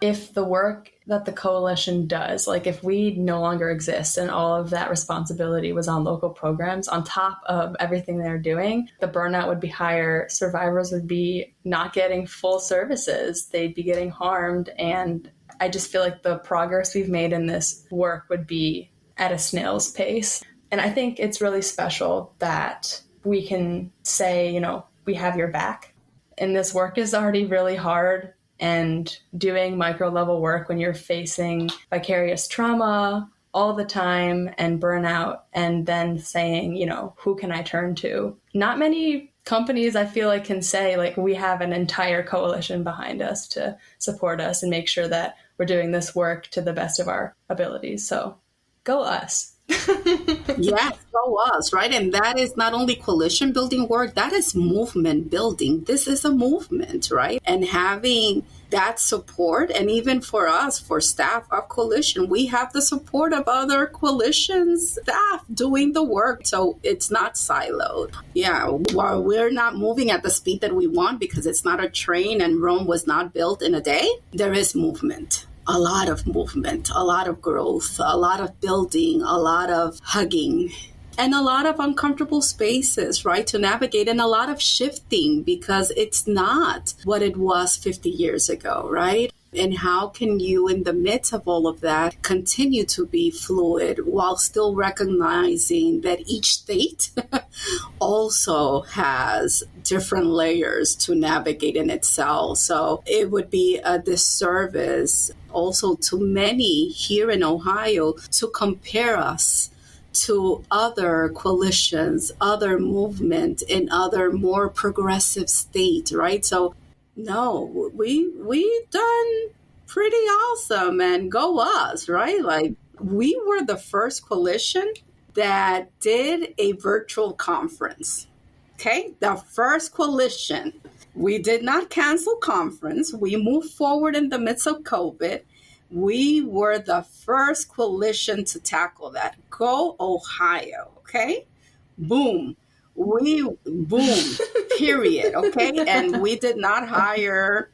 If the work that the coalition does, like if we no longer exist and all of that responsibility was on local programs on top of everything they're doing, the burnout would be higher. Survivors would be not getting full services. They'd be getting harmed. And I just feel like the progress we've made in this work would be at a snail's pace. And I think it's really special that we can say, you know, we have your back. And this work is already really hard. And doing micro level work when you're facing vicarious trauma all the time and burnout, and then saying, you know, who can I turn to? Not many companies, I feel like, can say, like, we have an entire coalition behind us to support us and make sure that we're doing this work to the best of our abilities. So go us. Yes, go us, right? And that is not only coalition building work, that is movement building. This is a movement, right? And having that support, and even for us, for staff of coalition, we have the support of other coalition staff doing the work. So it's not siloed. Yeah, while we're not moving at the speed that we want because it's not a train and Rome was not built in a day, there is movement. A lot of movement, a lot of growth, a lot of building, a lot of hugging, and a lot of uncomfortable spaces, right, to navigate, and a lot of shifting because it's not what it was 50 years ago, right? And how can you, in the midst of all of that, continue to be fluid while still recognizing that each state also has different layers to navigate in itself? So it would be a disservice also to many here in Ohio to compare us to other coalitions, other movement in other more progressive states, right? So no, we done pretty awesome, and go us, right? Like, we were the first coalition that did a virtual conference. Okay, the first coalition. We did not cancel conference. We moved forward in the midst of COVID. We were the first coalition to tackle that. Go Ohio, okay? Boom. Boom, period, okay? And we did not hire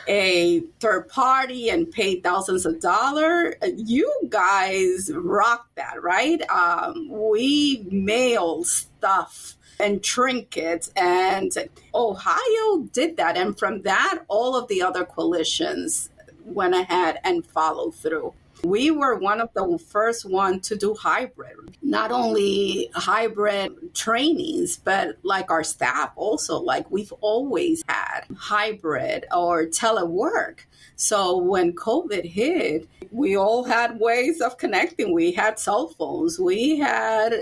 a third party and pay thousands of dollars. You guys rocked that, right? We mailed stuff and trinkets, and Ohio did that. And from that, all of the other coalitions went ahead and followed through. We were one of the first ones to do hybrid, not only hybrid trainings, but like our staff also, like we've always had hybrid or telework. So when COVID hit, we all had ways of connecting. We had cell phones, we had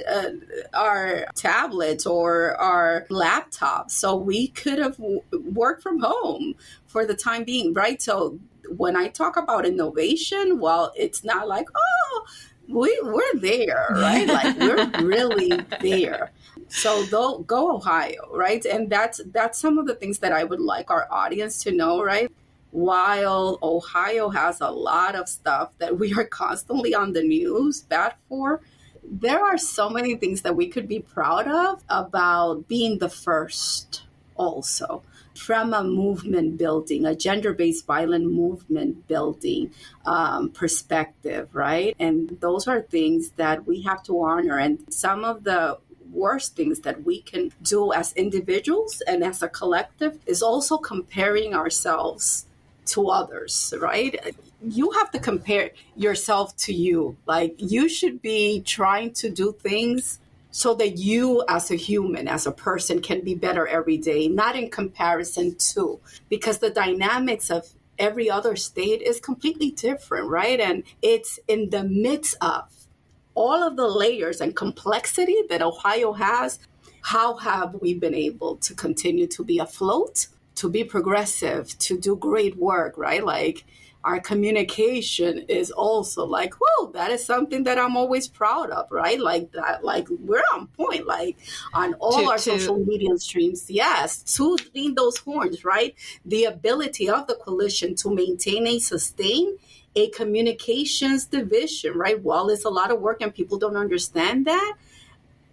our tablets or our laptops, so we could have worked from home for the time being, right? So when I talk about innovation, well, it's not like, oh, we're there, right? Like, we're really there. So go Ohio, right? And that's some of the things that I would like our audience to know, right? While Ohio has a lot of stuff that we are constantly on the news bad for, there are so many things that we could be proud of about being the first also. From a movement building, a gender-based violent movement building perspective, right? And those are things that we have to honor. And some of the worst things that we can do as individuals and as a collective is also comparing ourselves to others, right? You have to compare yourself to you. Like, you should be trying to do things so that you as a human, as a person, can be better every day, not in comparison to, because the dynamics of every other state is completely different, right? And it's in the midst of all of the layers and complexity that Ohio has. How have we been able to continue to be afloat, to be progressive, to do great work, right? Like, our communication is also like, whoa, that is something that I'm always proud of, right? Like that, like we're on point, like on all our social media streams. Yes, tooting those horns, right? The ability of the coalition to maintain and sustain a communications division, right? While it's a lot of work and people don't understand that,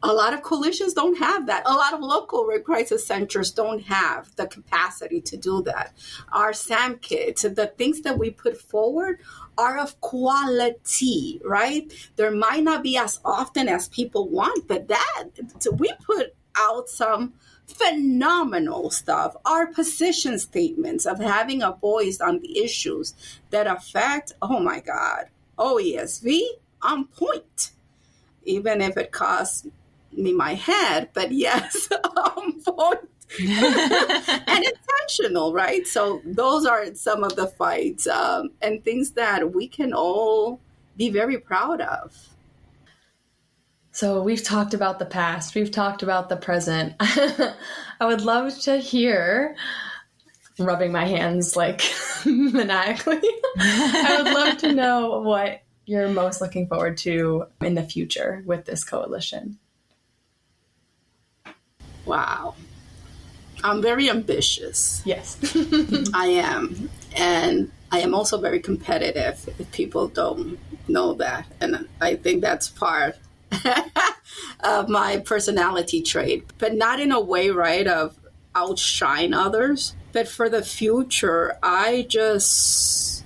a lot of coalitions don't have that. A lot of local rape crisis centers don't have the capacity to do that. Our SAM kits, the things that we put forward are of quality, right? There might not be as often as people want, but we put out some phenomenal stuff. Our position statements of having a voice on the issues that affect, oh my God, OAESV on point. Even if it costs me my head, but yes, on point. And intentional, right? So those are some of the fights and things that we can all be very proud of. So we've talked about the past, we've talked about the present. I would love to hear, rubbing my hands like maniacally, I would love to know what you're most looking forward to in the future with this coalition. Wow. I'm very ambitious. Yes. I am. And I am also very competitive, if people don't know that. And I think that's part of my personality trait, but not in a way, right, of outshine others. But for the future, I just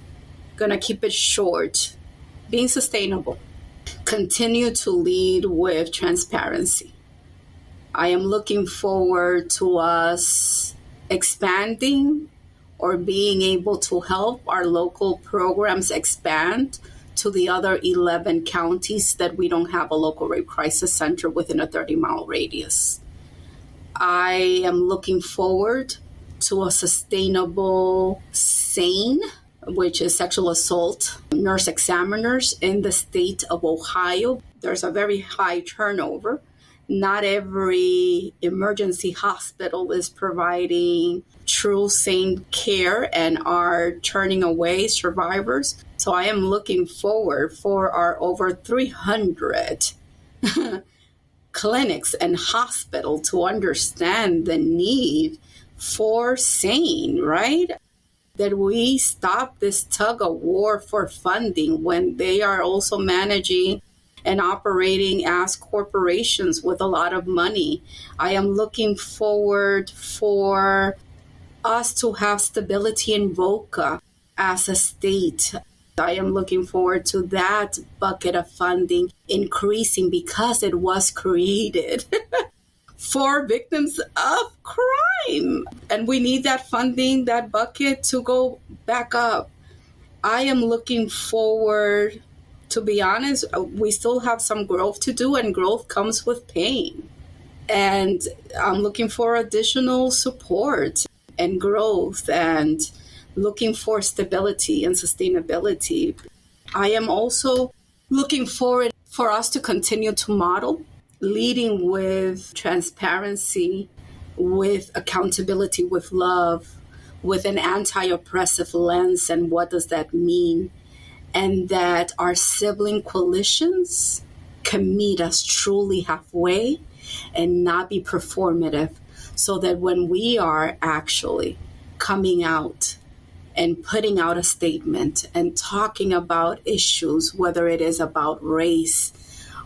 gonna keep it short, being sustainable, continue to lead with transparency. I am looking forward to us expanding or being able to help our local programs expand to the other 11 counties that we don't have a local rape crisis center within a 30-mile radius. I am looking forward to a sustainable, SANE, which is sexual assault nurse examiners in the state of Ohio. There's a very high turnover. Not every emergency hospital is providing true SANE care and are turning away survivors. So I am looking forward for our over 300 clinics and hospitals to understand the need for SANE, right? That we stop this tug of war for funding when they are also managing and operating as corporations with a lot of money. I am looking forward for us to have stability in VOCA as a state. I am looking forward to that bucket of funding increasing because it was created for victims of crime. And we need that funding, that bucket to go back up. I am looking forward, to be honest, we still have some growth to do, and growth comes with pain. And I'm looking for additional support and growth and looking for stability and sustainability. I am also looking forward for us to continue to model, leading with transparency, with accountability, with love, with an anti-oppressive lens. And what does that mean? And that our sibling coalitions can meet us truly halfway and not be performative, so that when we are actually coming out and putting out a statement and talking about issues, whether it is about race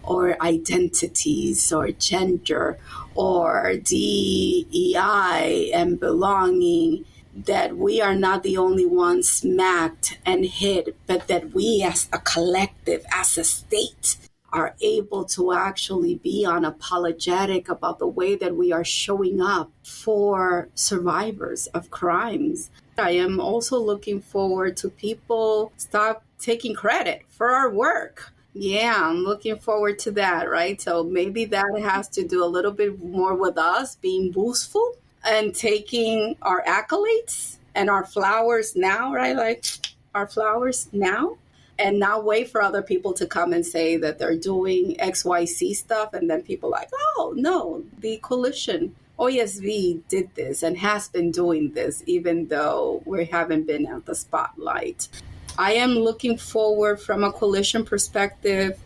or identities or gender or DEI and belonging, that we are not the only ones smacked and hit, but that we as a collective, as a state, are able to actually be unapologetic about the way that we are showing up for survivors of crimes. I am also looking forward to people stop taking credit for our work Yeah, I'm looking forward to that, right? So maybe that has to do a little bit more with us being boastful and taking our accolades and our flowers now, right? Like our flowers now, and not wait for other people to come and say that they're doing XYZ stuff. And then people like, oh, no, the coalition OASV did this and has been doing this, even though we haven't been at the spotlight. I am looking forward from a coalition perspective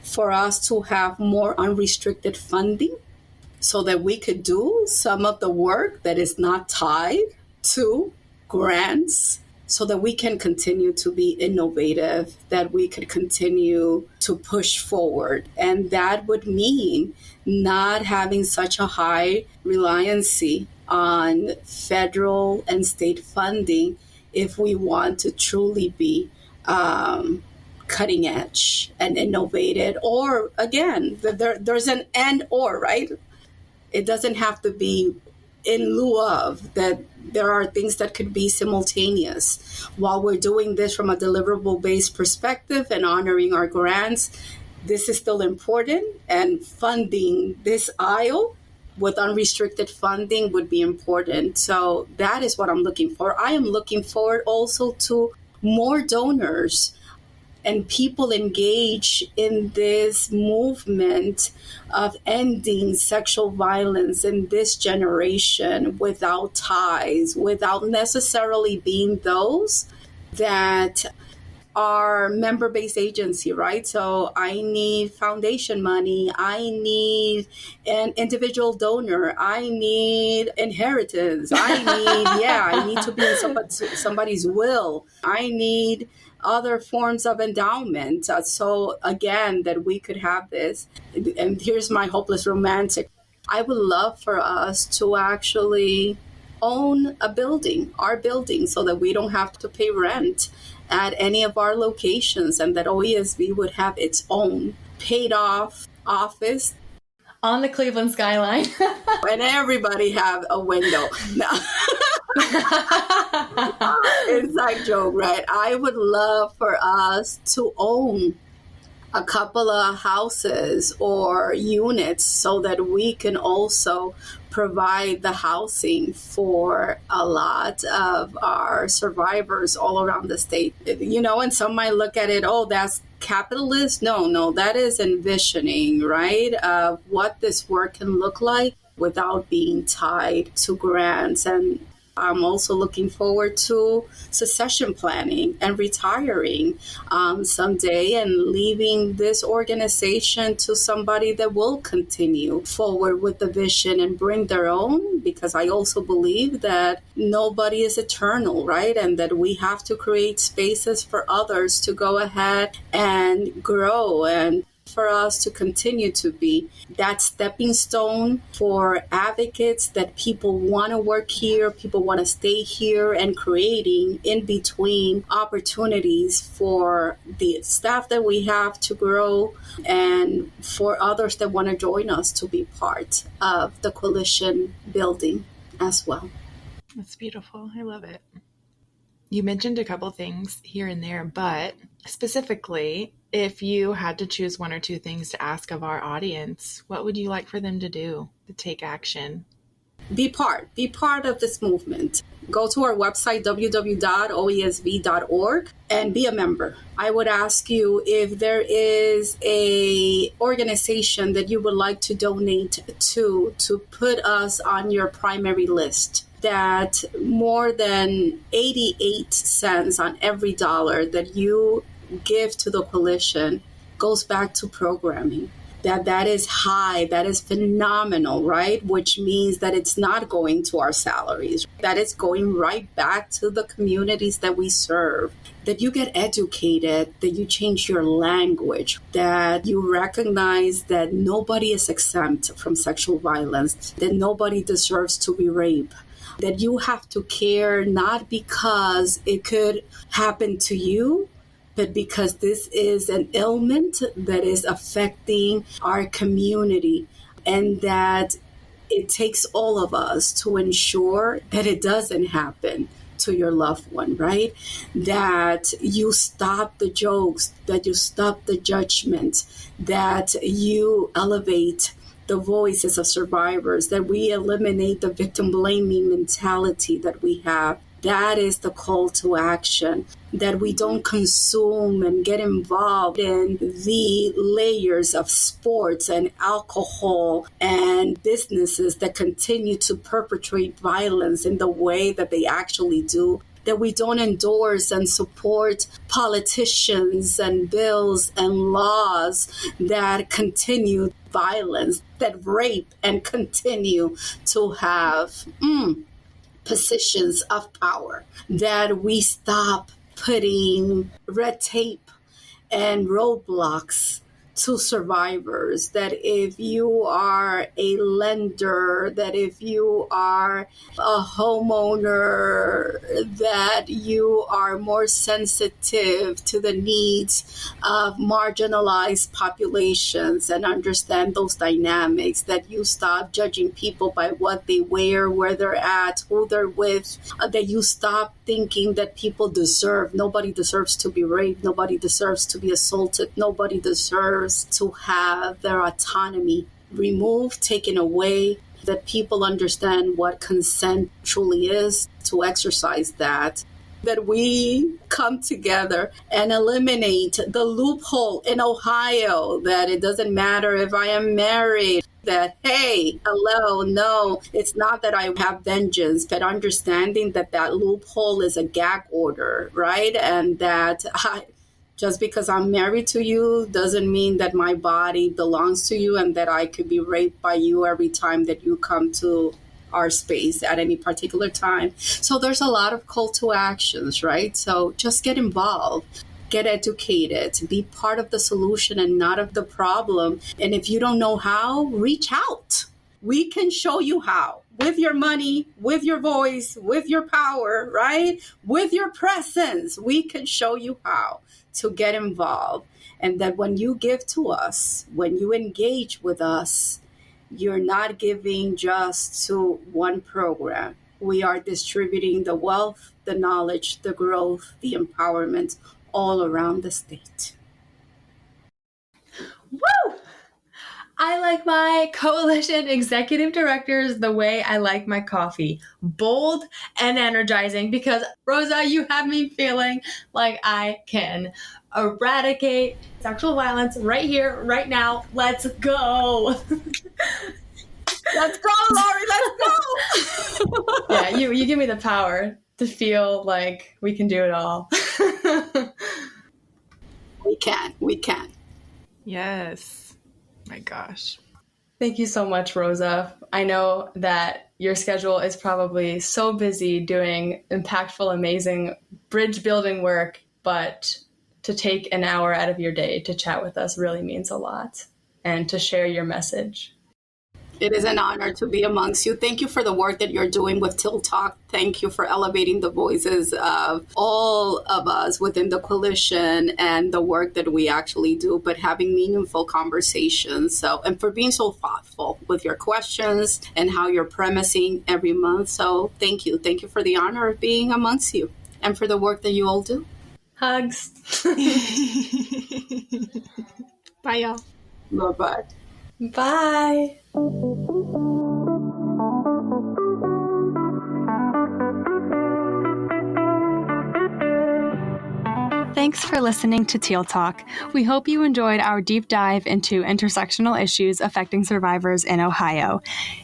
for us to have more unrestricted funding so that we could do some of the work that is not tied to grants, so that we can continue to be innovative, that we could continue to push forward. And that would mean not having such a high reliancy on federal and state funding if we want to truly be cutting edge and innovative. Or again, there's an and or, right? It doesn't have to be in lieu of, that there are things that could be simultaneous. While we're doing this from a deliverable-based perspective and honoring our grants, this is still important, and funding this aisle with unrestricted funding would be important. So that is what I'm looking for. I am looking forward also to more donors and people engage in this movement of ending sexual violence in this generation without ties, without necessarily being those that are member-based agency, right? So I need foundation money. I need an individual donor. I need inheritance. I need to be in somebody's will. I need other forms of endowment. So again, that we could have this. And here's my hopeless romantic. I would love for us to actually own a building, our building, so that we don't have to pay rent at any of our locations, and that OASV would have its own paid off office on the Cleveland skyline. And everybody have a window. No. Inside joke, right? I would love for us to own a couple of houses or units so that we can also provide the housing for a lot of our survivors all around the state. You know, and some might look at it, oh, that's capitalist. No, that is envisioning, right, of what this work can look like without being tied to grants. And I'm also looking forward to succession planning and retiring someday and leaving this organization to somebody that will continue forward with the vision and bring their own, because I also believe that nobody is eternal, right? And that we have to create spaces for others to go ahead and grow, and for us to continue to be that stepping stone for advocates, that people want to work here, people want to stay here, and creating in between opportunities for the staff that we have to grow, and for others that want to join us to be part of the coalition building as well. That's beautiful. I love it. You mentioned a couple things here and there, but specifically, if you had to choose one or two things to ask of our audience, what would you like for them to do to take action? Be part of this movement. Go to our website, www.oesv.org, and be a member. I would ask you if there is a organization that you would like to donate to put us on your primary list. That more than 88 cents on every dollar that you give to the coalition goes back to programming. That is high, that is phenomenal, right? Which means that it's not going to our salaries, that it's going right back to the communities that we serve. That you get educated, that you change your language, that you recognize that nobody is exempt from sexual violence, that nobody deserves to be raped. That you have to care not because it could happen to you, but because this is an ailment that is affecting our community, and that it takes all of us to ensure that it doesn't happen to your loved one, right? That you stop the jokes, that you stop the judgment, that you elevate the voices of survivors, that we eliminate the victim blaming mentality that we have. That is the call to action, that we don't consume and get involved in the layers of sports and alcohol and businesses that continue to perpetrate violence in the way that they actually do. That we don't endorse and support politicians and bills and laws that continue violence, that rape and continue to have positions of power, that we stop putting red tape and roadblocks to survivors, that if you are a lender, that if you are a homeowner, that you are more sensitive to the needs of marginalized populations and understand those dynamics, that you stop judging people by what they wear, where they're at, who they're with, that you stop thinking that people deserve. Nobody deserves to be raped. Nobody deserves to be assaulted. Nobody deserves to have their autonomy removed, taken away, that people understand what consent truly is, to exercise that we come together and eliminate the loophole in Ohio, that it doesn't matter if I am married, that, hey, hello, no, it's not that I have vengeance, but understanding that that loophole is a gag order, right? And that just because I'm married to you doesn't mean that my body belongs to you and that I could be raped by you every time that you come to our space at any particular time. So there's a lot of call to actions, right? So just get involved, get educated, be part of the solution and not of the problem. And if you don't know how, reach out. We can show you how. With your money, with your voice, with your power, right? With your presence, we can show you how to get involved. And that when you give to us, when you engage with us, you're not giving just to one program. We are distributing the wealth, the knowledge, the growth, the empowerment all around the state. Woo! I like my coalition executive directors the way I like my coffee, bold and energizing, because Rosa, you have me feeling like I can eradicate sexual violence right here, right now. Let's go. Let's go, Lori, let's go. Yeah, you give me the power to feel like we can do it all. We can. Yes. My gosh. Thank you so much, Rosa. I know that your schedule is probably so busy doing impactful, amazing bridge building work, but to take an hour out of your day to chat with us really means a lot, and to share your message. It is an honor to be amongst you. Thank you for the work that you're doing with Till Talk. Thank you for elevating the voices of all of us within the coalition and the work that we actually do, but having meaningful conversations. And for being so thoughtful with your questions and how you're premising every month. So thank you. Thank you for the honor of being amongst you and for the work that you all do. Hugs. Bye, y'all. Bye-bye. Bye. Thanks for listening to Teal Talk. We hope you enjoyed our deep dive into intersectional issues affecting survivors in Ohio.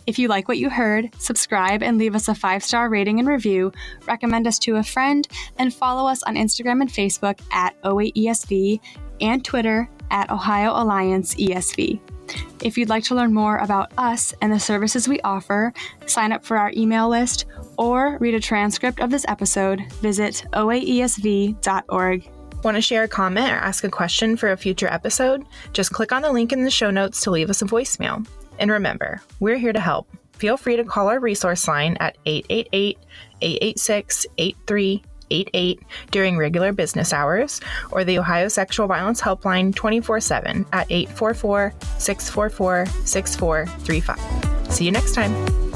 If you like what you heard, subscribe and leave us a 5-star rating and review, recommend us to a friend, and follow us on Instagram and Facebook at OAESV and Twitter at Ohio Alliance ESV. If you'd like to learn more about us and the services we offer, sign up for our email list, or read a transcript of this episode, visit oaesv.org. Want to share a comment or ask a question for a future episode? Just click on the link in the show notes to leave us a voicemail. And remember, we're here to help. Feel free to call our resource line at 888-886-8388 during regular business hours, or the Ohio Sexual Violence Helpline 24/7 at 844-644-6435. See you next time.